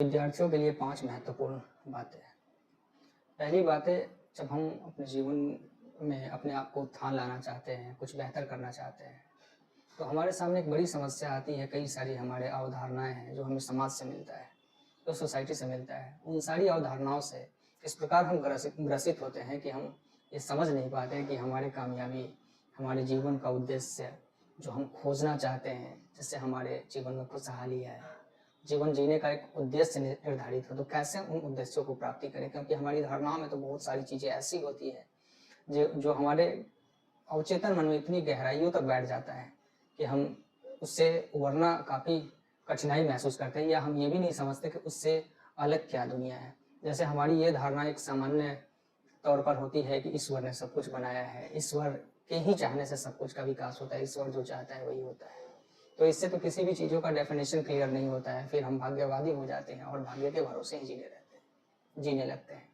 विद्यार्थियों के लिए 5 महत्वपूर्ण बातें। पहली बात है, जब हम अपने जीवन में अपने आप को उत्थान लाना चाहते हैं, कुछ बेहतर करना चाहते हैं, तो हमारे सामने एक बड़ी समस्या आती है। कई सारी हमारे अवधारणाएँ हैं जो हमें समाज से मिलता है, जो सोसाइटी से मिलता है। उन सारी अवधारणाओं से इस प्रकार हम ग्रसित होते हैं कि हम ये समझ नहीं पाते कि हमारी कामयाबी, हमारे जीवन का उद्देश्य जो हम खोजना चाहते हैं, जिससे हमारे जीवन में खुशहाली आए, जीवन जीने का एक उद्देश्य निर्धारित हो, तो कैसे उन उद्देश्यों को प्राप्ति करें? क्योंकि हमारी धारणाओं में तो बहुत सारी चीज़ें ऐसी होती है जो जो हमारे अवचेतन मन में इतनी गहराइयों तक बैठ जाता है कि हम उससे उभरना काफ़ी कठिनाई महसूस करते हैं, या हम ये भी नहीं समझते कि उससे अलग क्या दुनिया है। जैसे हमारी ये धारणा एक सामान्य तौर पर होती है कि ईश्वर ने सब कुछ बनाया है, ईश्वर के ही चाहने से सब कुछ का विकास होता है, ईश्वर जो चाहता है वही होता है। तो इससे तो किसी भी चीज़ों का डेफिनेशन क्लियर नहीं होता है, फिर हम भाग्यवादी हो जाते हैं और भाग्य के भरोसे ही जीने लगते हैं।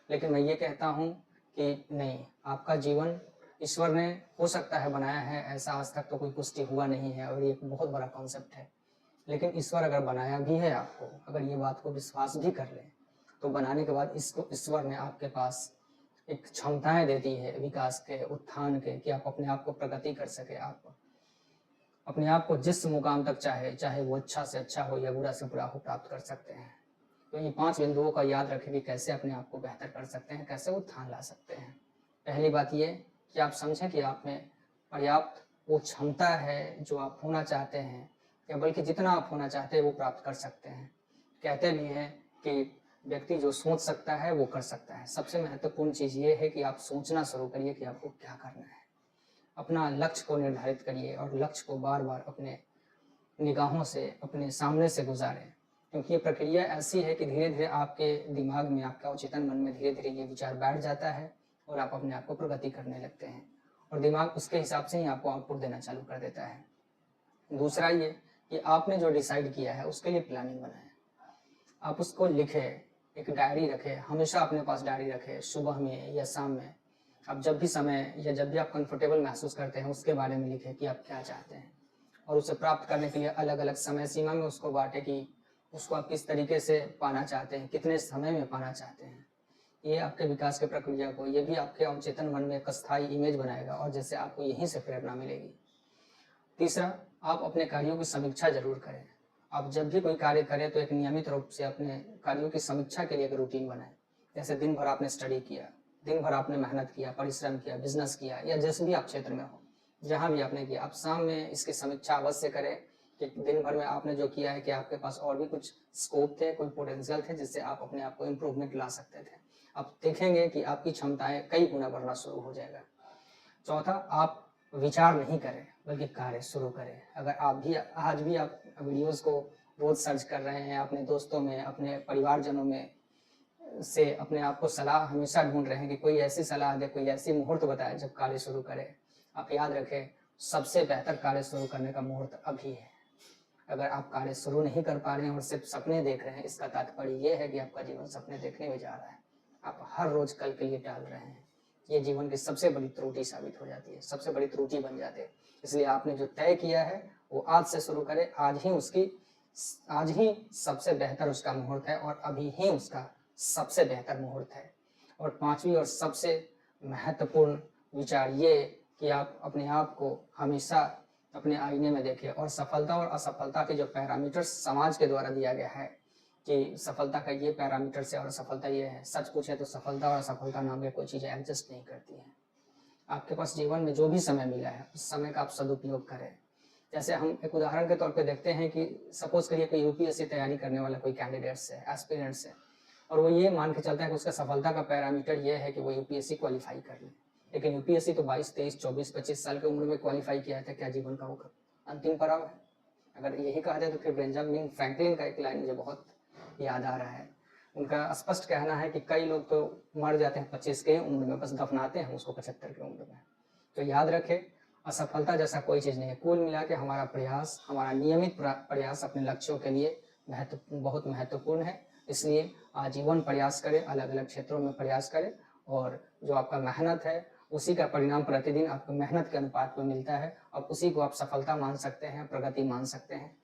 लेकिन मैं ये कहता हूँ कि नहीं, आपका जीवन ईश्वर ने हो सकता है बनाया है, ऐसा आज तक तो कोई पुष्टि हुआ नहीं है और ये एक बहुत बड़ा कॉन्सेप्ट है। लेकिन ईश्वर अगर बनाया भी है आपको, अगर ये बात को विश्वास भी कर लें, तो बनाने के बाद इसको ईश्वर ने आपके पास एक क्षमताएँ देती है विकास के, उत्थान के, कि आप अपने आप को प्रगति कर सकें, आप अपने आप को जिस मुकाम तक चाहे वो अच्छा से अच्छा हो या बुरा से बुरा हो, प्राप्त कर सकते हैं। तो ये 5 बिंदुओं का याद रखें कि कैसे अपने आप को बेहतर कर सकते हैं, कैसे उत्थान ला सकते हैं। पहली बात ये कि आप समझें कि आप में पर्याप्त वो क्षमता है जो आप होना चाहते हैं, या बल्कि जितना आप होना चाहते हैं वो प्राप्त कर सकते हैं। कहते भी हैं कि व्यक्ति जो सोच सकता है वो कर सकता है। सबसे महत्वपूर्ण चीज़ ये है कि आप सोचना शुरू करिए कि आपको क्या करना है। अपना लक्ष्य को निर्धारित करिए और लक्ष्य को बार-बार अपने निगाहों से, अपने सामने से गुज़ारें। क्योंकि ये प्रक्रिया ऐसी है कि धीरे-धीरे आपके दिमाग में, आपके अवचेतन मन में धीरे-धीरे ये विचार बैठ जाता है और आप अपने आप को प्रगति करने लगते हैं और दिमाग उसके हिसाब से ही आपको आउटपुट देना चालू कर देता है। दूसरा ये कि आपने जो डिसाइड किया है उसके लिए प्लानिंग बनाएँ। आप उसको लिखें, एक डायरी रखें, हमेशा अपने पास डायरी रखें, सुबह में या शाम में। आप जब भी समय या जब भी आप कंफर्टेबल महसूस करते हैं उसके बारे में लिखें कि आप क्या चाहते हैं, और उसे प्राप्त करने के लिए अलग-अलग समय सीमा में उसको बाँटें कि उसको आप किस तरीके से पाना चाहते हैं, कितने समय में पाना चाहते हैं। ये आपके विकास की प्रक्रिया को, ये भी आपके अवचेतन मन में एक अस्थायी इमेज बनाएगा और जिससे आपको यहीं से प्रेरणा मिलेगी। तीसरा, आप अपने कार्यों की समीक्षा ज़रूर करें। आप जब भी कोई कार्य करें तो एक नियमित रूप से अपने कार्यों की समीक्षा के लिए एक रूटीन बनाएँ। जैसे दिन भर आपने स्टडी किया, दिन भर आपने मेहनत किया, परिश्रम किया, बिज़नेस किया, या जिस भी आप क्षेत्र में हो, जहाँ भी आपने किया, आप शाम में इसकी समीक्षा अवश्य करें कि दिन भर में आपने जो किया है, कि आपके पास और भी कुछ स्कोप थे, कोई पोटेंशियल थे जिससे आप अपने आप को इम्प्रूवमेंट ला सकते थे। आप देखेंगे कि आपकी क्षमताएँ कई गुना बढ़ना शुरू हो जाएगा। चौथा, आप विचार नहीं करें बल्कि कार्य शुरू करें। अगर आप भी आज भी आप वीडियोज़ को रोज़ सर्च कर रहे हैं, अपने दोस्तों में, अपने परिवारजनों में से अपने आप को सलाह हमेशा ढूँढ रहे हैं कि कोई ऐसी सलाह दे, कोई ऐसी मुहूर्त बताए जब कार्य शुरू करें। आप याद रखें, सबसे बेहतर कार्य शुरू करने का मुहूर्त अभी है। अगर आप कार्य शुरू नहीं कर पा रहे हैं और सिर्फ़ सपने देख रहे हैं, इसका तात्पर्य ये है कि आपका जीवन सपने देखने में जा रहा है। आप हर रोज़ कल के लिए टाल रहे हैं। ये जीवन की सबसे बड़ी त्रुटि साबित हो जाती है, सबसे बड़ी त्रुटि बन जाती है। इसलिए आपने जो तय किया है वो आज से शुरू करें। आज ही सबसे बेहतर उसका मुहूर्त है और अभी ही उसका सबसे बेहतर मुहूर्त है। और पाँचवीं और सबसे महत्वपूर्ण विचार ये कि आप अपने आप को हमेशा अपने आईने में देखें और सफलता और असफलता के जो पैरामीटर्स समाज के द्वारा दिया गया है कि सफलता का ये पैरामीटर्स है और असफलता ये है। सच पूछे तो सफलता और असफलता नाम की कोई चीज़ें एग्जिस्ट नहीं करती हैं। आपके पास जीवन में जो भी समय मिला है उस समय का आप सदुपयोग करें। जैसे हम एक उदाहरण के तौर पे देखते हैं कि सपोज़ करिए कोई यूपीएससी तैयारी करने वाला कोई कैंडिडेट्स है, एस्पिरेंट्स है, और वो ये मान के चलता है कि उसका सफलता का पैरामीटर ये है कि वो यूपीएससी क्वालीफाई कर ले। लेकिन यूपीएससी तो 22, 23, 24, 25 साल की उम्र में क्वालीफाई किया था, क्या जीवन का वो अंतिम पड़ाव है? अगर यही कहा जाए तो फिर बेंजामिन फ्रैंकलिन का एक लाइन मुझे बहुत याद आ रहा है। उनका स्पष्ट कहना है कि कई लोग तो मर जाते हैं 25 की उम्र में, बस दफनाते हैं उसको 75 की उम्र में। तो याद रखें, असफलता जैसा कोई चीज़ नहीं है। कुल मिला के हमारा प्रयास, हमारा नियमित प्रयास अपने लक्ष्यों के लिए बहुत महत्वपूर्ण है। इसलिए आजीवन प्रयास करें, अलग-अलग क्षेत्रों में प्रयास करें, और जो आपका मेहनत है उसी का परिणाम प्रतिदिन आपको मेहनत के अनुपात में मिलता है। अब उसी को आप सफलता मान सकते हैं, प्रगति मान सकते हैं।